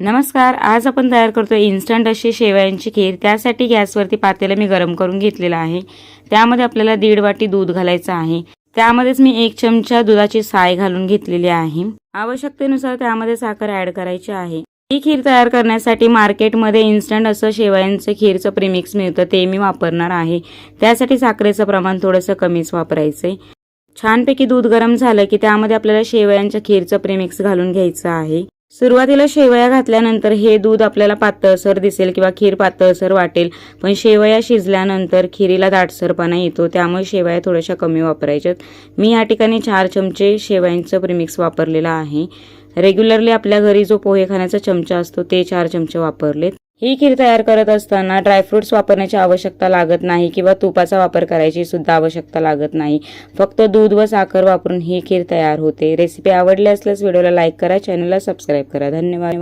नमस्कार, आज आपण तयार करतोय इन्स्टंट अशी शेवयांची खीर। त्यासाठी गॅसवरती पातेलं मी गरम करून घेतलेलं आहे। त्यामध्ये आपल्याला 1.5 वाटी दूध घालायचं आहे। त्यामध्येच मी 1 चमचा दुधाची साय घालून घेतलेली आहे। आवश्यकतेनुसार त्यामध्ये साखर ऍड करायची आहे। ही खीर तयार करण्यासाठी मार्केटमध्ये इन्स्टंट असं शेवयांचं खीरचं प्रीमिक्स मिळतं, ते मी वापरणार आहे। त्यासाठी साखरेचं प्रमाण थोडंसं कमीच वापरायचंय। छानपैकी दूध गरम झालं की त्यामध्ये आपल्याला शेवयांच्या खीरचं प्रीमिक्स घालून घ्यायचं आहे। सुरुवातीला शेवया घातल्यानंतर हे दूध आपल्याला पातळसर दिसेल किंवा खीर पातळसर वाटेल, पण शेवया शिजल्यानंतर खीरीला दाटसरपणा येतो, त्यामुळे शेवया थोड्याशा कमी वापरायच्यात। मी या ठिकाणी 4 चमचे शेवयांचं प्रीमिक्स वापरलेलं आहे। रेग्युलरली आपल्या घरी जो पोहे खाण्याचा चमचा असतो ते 4 चमचे वापरलेत। ही खीर तयार करत असताना ड्रायफ्रुट्स वापरण्याची आवश्यकता लागत नाही किंवा तुपाचा वापर करायची सुद्धा आवश्यकता लागत नाही। फक्त दूध व साखर वापरून ही खीर तयार होते। रेसिपी आवडली असल्यास व्हिडिओला लाईक करा, चॅनलला सबस्क्राईब करा। धन्यवाद।